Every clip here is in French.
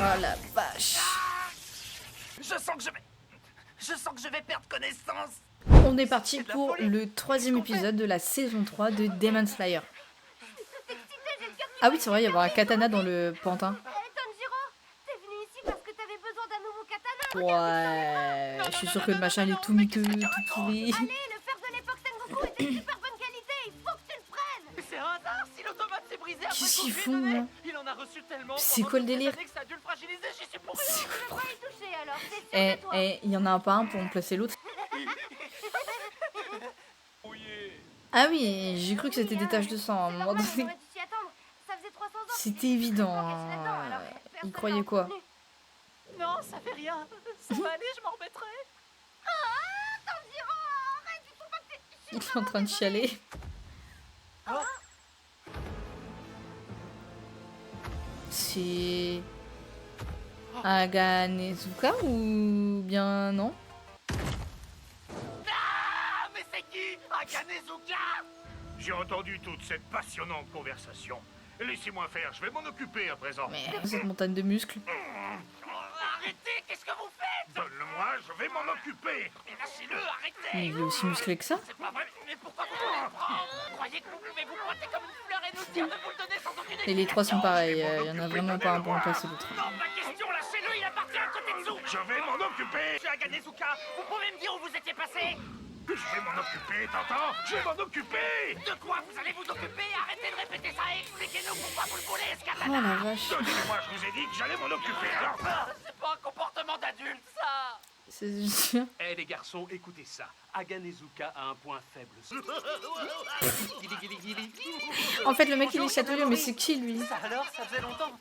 Oh la vache. Je sens que je vais perdre connaissance. On est parti C'est de la pour folie. le 3e Qu'est-ce qu'on épisode de la saison 3 de Demon Slayer. Ah oui, c'est vrai, il y avoir un katana dans le pantin. Tanjiro, t'es venu ici parce que t'avais besoin d'un nouveau katana. Ouais, je suis sûre que le machin il est tout miteux, tout pourri. Allez, le fer de l'époque Sengoku était de super bonne qualité, il faut que tu le prennes. Mais c'est un hasard si l'automate s'est brisé après Qu'est-ce qu'on qu'ils lui ait font, donné. là Il en a reçu tellement. C'est pendant quoi le toutes ces délire? années que ça a dû le fragiliser, j'y suis pour rien. C'est Je quoi? vais pas y toucher alors, c'est sûr de toi. Il y en a un pas un pour remplacer l'autre. Mouillé. Ah oui, j'ai cru que c'était des taches de sang à un C'est moment normal, donné. j'aurais dû s'y attendre. Ça faisait 300 ans. C'était évident. Là-dedans, alors, Il personne croyait l'a quoi? entretenu. Non, ça fait rien. Ça va aller, je m'en remettrai. Tanjiro, arrête, il faut pas que t'aies... Il est en train de chialer. C'est Aganezuka ou bien non? Ah, mais c'est qui Akanezuka? J'ai entendu toute cette passionnante conversation. Laissez-moi faire, je vais m'en occuper à présent. Mais cette montagne de muscles. Arrêtez, qu'est-ce que vous faites? Donne-le-moi, je vais m'en occuper. Mais lâchez-le, arrêtez. Mais il est aussi musclé que ça? C'est pas vrai, mais pourquoi vous voulez le prendre? Vous croyez que vous pouvez vous pointer comme une fleur et nous dire de vous le donner sans aucune Et les trois sont explication? pareils, il y en a vraiment pas un pour remplacer l'autre. Non, pas question, lâchez-le, il appartient à Kotetsu. Je vais m'en occuper. Monsieur Aganezuka, vous pouvez me dire où vous étiez passé? Je vais m'en occuper, t'entends? Je vais m'en occuper. De quoi vous allez vous occuper? Arrêtez de répéter ça et expliquez-nous pourquoi vous le voulez, ce Oh katana. la vache. Donnez-moi, je vous ai dit que j'allais m'en occuper. Alors, Ah, c'est pas un comportement d'adulte, ça. C'est sûr. Eh les garçons, écoutez ça. Aganezuka a un point faible. Guili, guili, guili. En fait, le mec il est chatouilleux, mais c'est qui lui? Ça alors, ça faisait longtemps.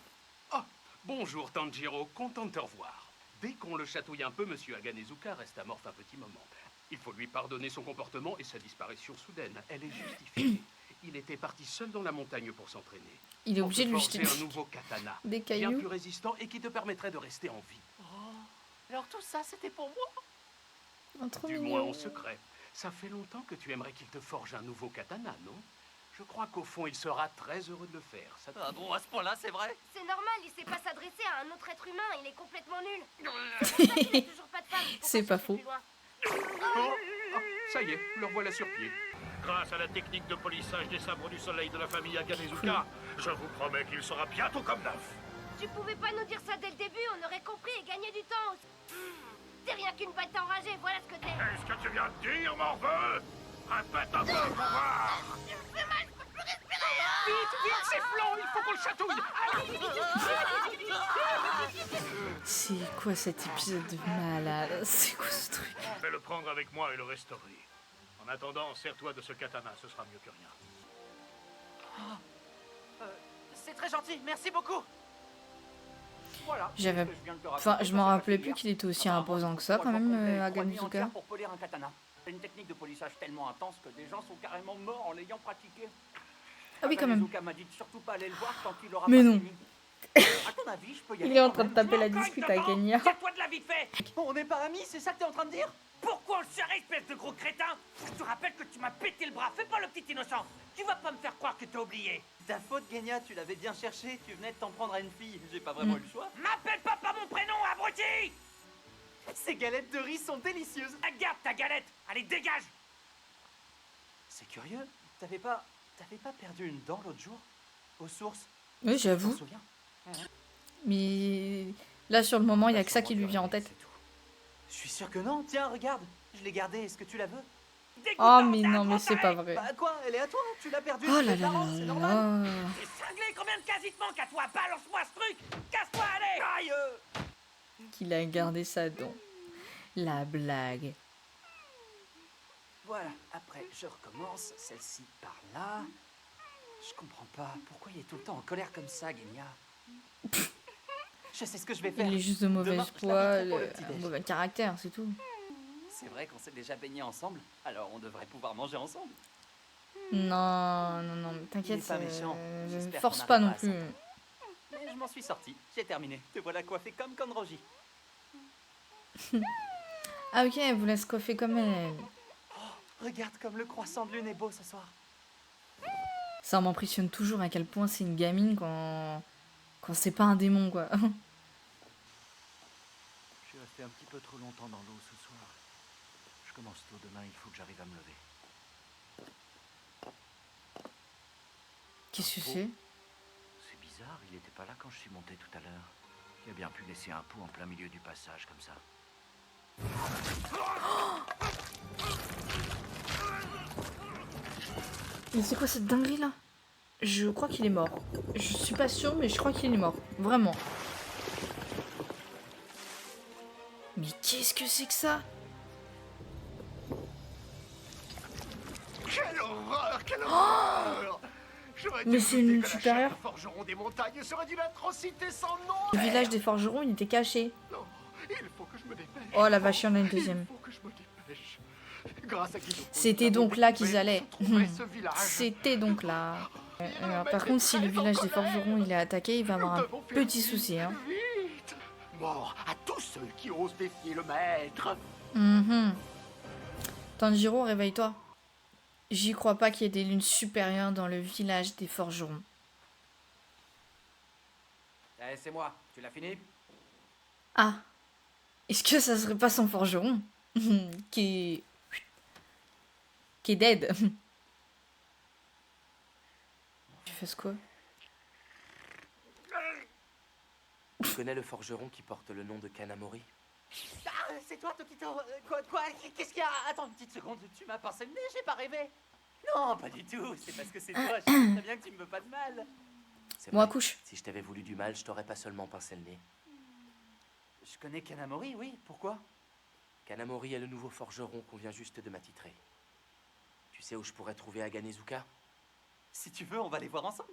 Oh, bonjour Tanjiro, content de te revoir. Dès qu'on le chatouille un peu, monsieur Aganezuka reste amorphe un petit moment. Il faut lui pardonner son comportement et sa disparition soudaine. Elle est justifiée. Il était parti seul dans la montagne pour s'entraîner. Il est Pour obligé te de lui forger jeter un nouveau katana, des bien cailloux. plus résistant et qui te permettrait de rester en vie. Alors tout ça, c'était pour moi. Oh, trop Du moins en mignon. secret. Ça fait longtemps que tu aimerais qu'il te forge un nouveau katana, non? Je crois qu'au fond, il sera très heureux de le faire. Ça te Ah bon, à ce point-là, c'est vrai? C'est normal, il sait pas s'adresser à un autre être humain, il est complètement nul. C'est pour ça qu'il a toujours pas de femme. Faut C'est pas chercher faux. plus loin. Oh, ça y est, le revoilà sur pied. grâce à la technique de polissage des sabres du soleil de la famille Aganezuka, je vous promets qu'il sera bientôt comme neuf. Tu pouvais pas nous dire ça dès le début, on aurait compris et gagné du temps. T'es rien qu'une bête enragée, voilà ce que t'es. Qu'est-ce que tu viens de dire, morveux? Répète un peu pour voir. Vite, vite, c'est Flan, il faut qu'on le chatouille. C'est quoi cet épisode de malade? C'est quoi ce truc? Je vais le prendre avec moi et le restaurer. En attendant, sers-toi de ce katana, ce sera mieux que rien. C'est très gentil, merci beaucoup. Voilà. J'avais... Ce que je viens de te Enfin, raconter, je ça m'en s'est rappelais passé plus hier. qu'il était aussi Apparemment, imposant que ça moi, quand je même, m'en comptais 3 nuits Aganezuka. entières pour polir un katana. C'est une technique de polissage tellement intense que des gens sont carrément morts en l'ayant pratiqué. Ah oui, quand même. Aganezuka m'a dit de surtout pas aller le voir tant qu'il aura Mais pas non. fini. À ton avis, je peux y aller Il est en quand train de même? taper la Je m'en discute cogne à devant. Kenya. Tire-toi de la vite fait. On n'est pas amis, c'est ça que t'es en train de dire? Pourquoi on le serait, espèce de gros crétin? Je te rappelle que tu m'as pété le bras, fais pas le petit innocent. Tu vas pas me faire croire que t'as oublié. Ta faute, Genya, tu l'avais bien cherché, tu venais de t'en prendre à une fille, j'ai pas vraiment eu le choix. M'appelle pas par mon prénom, abruti! Ces galettes de riz sont délicieuses. Garde ta galette, allez dégage! C'est curieux, t'avais pas perdu une dent l'autre jour? Aux sources? Oui, Tu j'avoue. t'en souviens? Mais là, sur le moment, il y a que ça qui lui vient en tête. C'est tout. Je suis sûr que non, tiens, regarde, je l'ai gardée, est-ce que tu la veux? Oh, mais non, mais c'est pas vrai. Bah quoi, elle est à toi, tu l'as perdue, Oh c'est là tes là parents, là c'est là normal. là. T'es cinglé, combien de cases il te manque à toi? Balance-moi ce truc! Casse-toi, allez! Aïe! Qu'il a gardé sa dent. La blague. Voilà, après je recommence, celle-ci par là. Je comprends pas, pourquoi il est tout le temps en colère comme ça, Genya? Je sais ce que je vais faire. Il est juste de mauvaise Demain, je foi, l'inviterai pour le petit-déj. mauvais caractère, c'est tout. C'est vrai qu'on s'est déjà baigné ensemble, alors on devrait pouvoir manger ensemble. Non, non, non, mais Il t'inquiète, est pas méchant. J'espère force qu'on pas non arrivera à plus. Mais je m'en suis sorti, j'ai terminé. Te voilà coiffé comme Kanroji. Ah ok, elle vous laisse coiffer comme elle. Regarde comme le croissant de lune est beau ce soir. Ça m'impressionne toujours à quel point c'est une gamine quand c'est pas un démon, quoi. resté un petit peu trop longtemps dans l'eau ce soir. Je commence tôt demain, il faut que j'arrive à me lever. Qu'est-ce que Un c'est? pot? C'est bizarre, il était pas là quand je suis monté tout à l'heure. Il a bien pu laisser un pot en plein milieu du passage comme ça. Mais c'est quoi cette dinguerie là? Je crois qu'il est mort. Je suis pas sûre, mais je crois qu'il est mort. Vraiment. Mais qu'est-ce que c'est que ça? Quelle horreur! Quelle horreur! J'aurais dû Mais me c'est douter une que la supérieure. chair du forgeron des montagnes serait d'une atrocité sans nom! Le village des forgerons, il était caché. Non, il faut que je me dépêche. Oh la vache, il y en a une deuxième. Il faut que je me dépêche. Grâce à Guido, C'était nous avons donc là retrouvé qu'ils allaient. se trouvait ce village. C'était donc là. Alors, par contre, si le village des forgerons il est attaqué, il va avoir un petit souci. Hein. Vite! Mort à tous ceux qui osent défier le maître! Mhm. Tanjiro, réveille-toi. J'y crois pas qu'il y ait des lunes supérieures dans le village des forgerons. Eh, c'est moi. Tu l'as fini? Ah, est-ce que ça serait pas son forgeron qui est dead? Tu fais ce quoi? Tu connais le forgeron qui porte le nom de Kanamori? Ah, c'est toi, Tokito. Quoi? Qu'est-ce qu'il y a? Attends une petite seconde, tu m'as pincé le nez, j'ai pas rêvé. Non, pas du tout. C'est parce que c'est toi. Je sais très bien que tu me veux pas de mal. C'est Moi, vrai. couche. Si je t'avais voulu du mal, je t'aurais pas seulement pincé le nez. Je connais Kanamori, oui. Pourquoi? Kanamori est le nouveau forgeron qu'on vient juste de m'attitrer. Tu sais où je pourrais trouver Aganezuka? Si tu veux, on va les voir ensemble.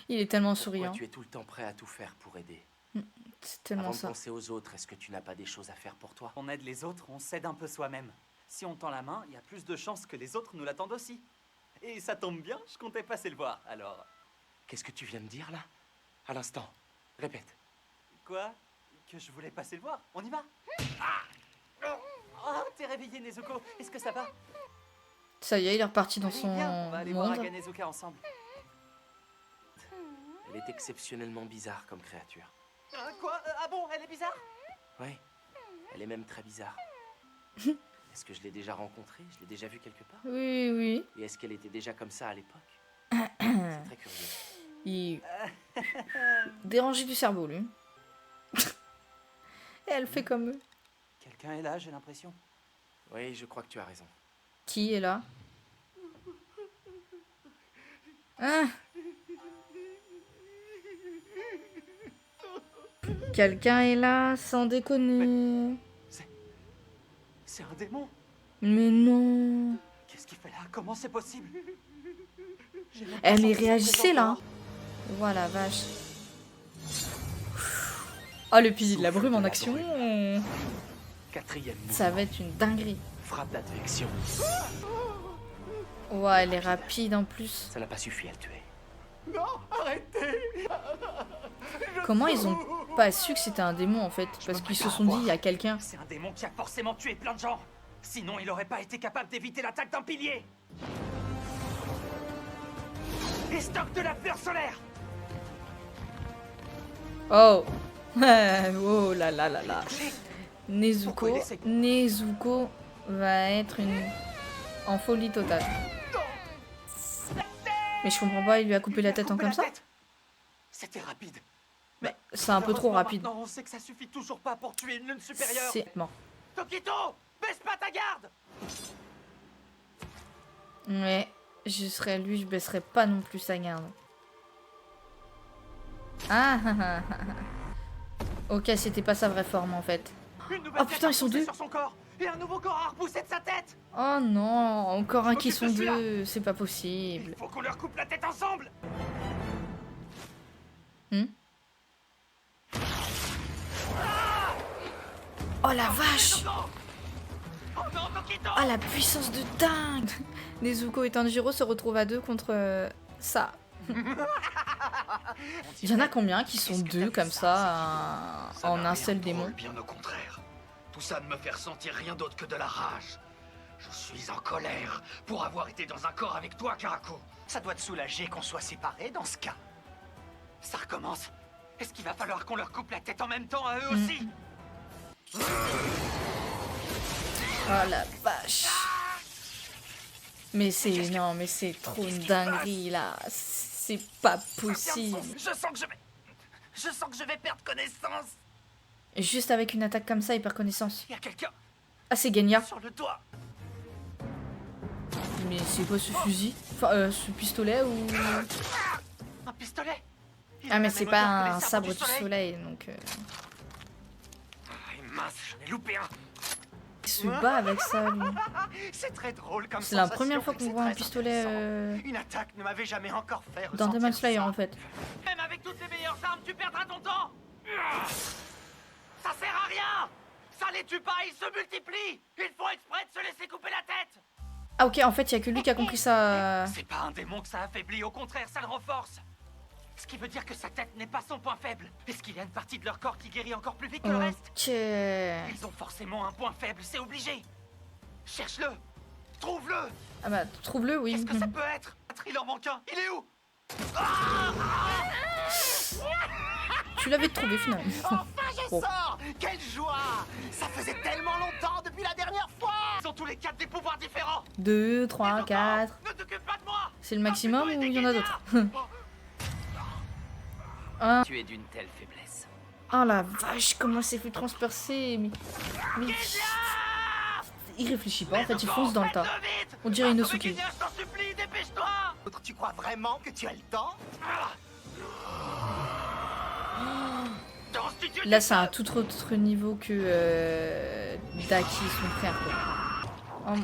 Il est tellement Pourquoi souriant. tu es tout le temps prêt à tout faire pour aider? C'est Avant tellement de ça. penser aux autres, est-ce que tu n'as pas des choses à faire pour toi? On aide les autres, on s'aide un peu soi-même. Si on tend la main, il y a plus de chances que les autres nous la tendent aussi. Et ça tombe bien, je comptais passer le voir, alors... Qu'est-ce que tu viens de dire là? À l'instant. Répète. Quoi? Que je voulais passer le voir. On y va? Oh, t'es réveillé, Nezuko. Est-ce que ça va? Ça y est, il est reparti dans Allez, son viens, on va aller voir monde. Aganezuka ensemble. Elle est exceptionnellement bizarre comme créature. Quoi? Ah bon, elle est bizarre? Oui. Elle est même très bizarre. Est-ce que je l'ai déjà rencontrée? Je l'ai déjà vue quelque part? Oui, oui. Et est-ce qu'elle était déjà comme ça à l'époque? C'est très curieux. Il dérangé du cerveau, lui. Et elle fait comme eux. Quelqu'un est là, j'ai l'impression. Oui, je crois que tu as raison. Qui est là? Hein? Quelqu'un est là, sans déconner. C'est un démon. Mais non. Qu'est-ce qu'il fait là? Comment c'est possible? Eh mais réagissez là. Voilà, vache. Ah, le pilier de la brume en action. Quatrième mouvement. Ça va être une dinguerie. Frappe d'advection. Ouais, elle est rapide en plus. Ça n'a pas suffi à le tuer. Non, arrêtez! Comment ils ont pas su que c'était un démon en fait? Parce qu'ils se sont dit, il y a quelqu'un. C'est un démon qui a forcément tué plein de gens. Sinon, il aurait pas été capable d'éviter l'attaque d'un pilier. Et stocke de la fleur solaire. Oh. Oh là là là là. Nezuko va être en folie totale. Mais je comprends pas, il lui a coupé la tête en comme ça? C'était rapide. Mais c'est un peu trop Heureusement, rapide. maintenant, on sait que ça suffit toujours pas pour tuer une lune supérieure. C'est mort. Tokito, baisse pas ta garde. Ouais, je serais lui, je baisserais pas non plus sa garde. Ah ah ah ah. Ok, c'était pas sa vraie forme en fait. Une nouvelle Oh putain, ils sont tête a repoussé deux. sur son corps. Et un nouveau corps a repoussé de sa tête. Oh non, encore un qui m'occupe sont de celui-là. deux, c'est pas possible. Faut qu'on leur coupe la tête ensemble. Oh la vache! Oh non, Tokito. Ah la puissance de dingue! Nezuko et Tanjiro se retrouvent à deux contre ça. Il y en a combien qui sont deux comme ça en n'a un rien seul de démon? drôle, bien au contraire. Tout ça ne me fait ressentir rien d'autre que de la rage. Je suis en colère pour avoir été dans un corps avec toi, Karako. Ça doit te soulager qu'on soit séparés dans ce cas. Ça recommence. Est-ce qu'il va falloir qu'on leur coupe la tête en même temps à eux aussi? Oh la vache. Mais c'est... Non, mais c'est trop une dinguerie, là. C'est pas possible. Je sens que je vais perdre connaissance. Et juste avec une attaque comme ça, il perd connaissance. Il y a quelqu'un Ah, c'est Genya. sur le toit. Mais c'est quoi ce fusil? Enfin, ce pistolet ou... Un pistolet. Il Ah, a mais la c'est même pas odeur que les un sabres sabre du du soleil, donc... Ah, mince, j'en ai loupé un. Il se bat avec ça, lui. C'est très drôle comme C'est la sensation, première fois qu'on c'est voit un très pistolet intéressant. Une attaque ne m'avait jamais encore fait dans ressentir Demon Slayer, ça. en fait. Même avec toutes les meilleures armes, tu perdras ton temps. Ça sert à rien. Ça les tue pas, ils se multiplient. Ils font exprès de se laisser couper la tête. Ah, ok, en fait, il y a que lui qui a compris ça. C'est pas un démon que ça affaiblit, au contraire, ça le renforce. Ce qui veut dire que sa tête n'est pas son point faible. Est-ce qu'il y a une partie de leur corps qui guérit encore plus vite que le reste? Ok. Ils ont forcément un point faible, c'est obligé. Cherche-le. Trouve-le. Ah bah, trouve-le, oui. Qu'est-ce que ça peut être? Il en manque un. Il est où? Tu l'avais trouvé, finalement. Enfin, je Bon. sors. Quelle joie. Ça faisait tellement longtemps depuis la dernière fois. Ils ont tous les 4 des pouvoirs différents. 2, 3, 4. Ne t'occupe pas de moi. C'est le maximum ou il y en a d'autres? Tu es d'une telle faiblesse. Oh la vache, comment c'est fait transpercer. Mais... Il réfléchit pas, en fait, il fonce dans le tas. On dirait Inosuke. Je t'en supplie, dépêche-toi. Tu crois vraiment que tu as le temps? Là, c'est un tout autre niveau que Daki, son frère, quoi.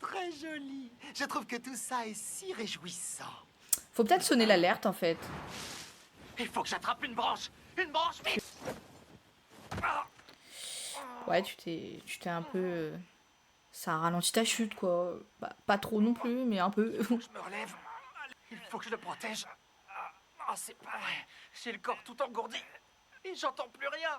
Très joli. Je trouve que tout ça est si réjouissant. Faut peut-être sonner l'alerte, en fait. Il faut que j'attrape une branche. Une branche, vite. Ouais, tu t'es un peu... Ça a ralenti ta chute, quoi. Bah, pas trop non plus, mais un peu. Je me relève. Il faut que je le protège. Ah, c'est pas vrai. J'ai le corps tout engourdi. Et j'entends plus rien.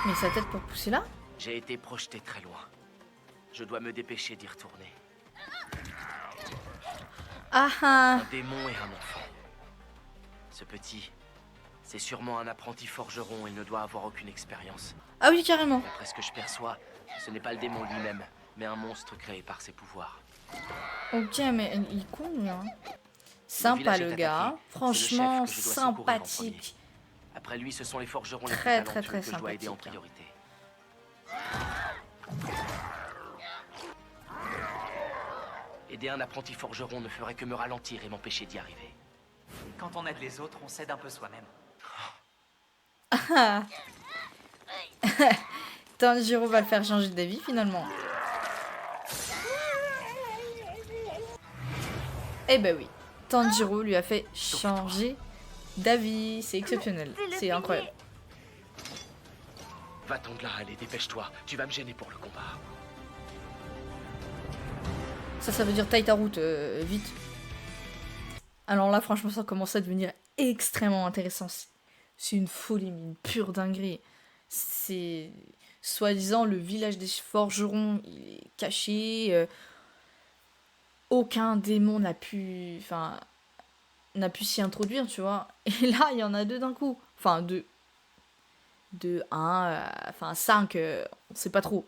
Mais sa tête pour pousser là? J'ai été projeté très loin. Je dois me dépêcher d'y retourner. Ah ah. Un démon et un enfant. Ce petit, c'est sûrement un apprenti forgeron et ne doit avoir aucune expérience. Ah oui, carrément. D'après ce que je perçois, ce n'est pas le démon lui-même, mais un monstre créé par ses pouvoirs. Ok, mais il est con, lui, hein. Sympa, village le est gars. attaqué. Franchement, C'est le chef que je dois secourir en sympathique. Après lui, ce sont les forgerons les Très, plus très, talentueux très que je dois aider en sympathique, priorité. Aider un apprenti forgeron ne ferait que me ralentir et m'empêcher d'y arriver. Quand on aide les autres, on s'aide un peu soi-même. Tanjiro va le faire changer d'avis, finalement. Eh ben oui. Tanjiro lui a fait changer d'avis. C'est exceptionnel. C'est incroyable. Va-t'en de là, allez, dépêche-toi. Tu vas me gêner pour le combat. Ça veut dire taille ta route, vite. Alors là, franchement, ça commence à devenir extrêmement intéressant. C'est une folie, mais une pure dinguerie. C'est... Soi-disant, le village des forgerons, il est caché. Aucun démon n'a pu... Enfin... n'a pu s'y introduire, tu vois. Et là, il y en a 2 d'un coup. Enfin, 2. 2, 1, enfin 5, on sait pas trop.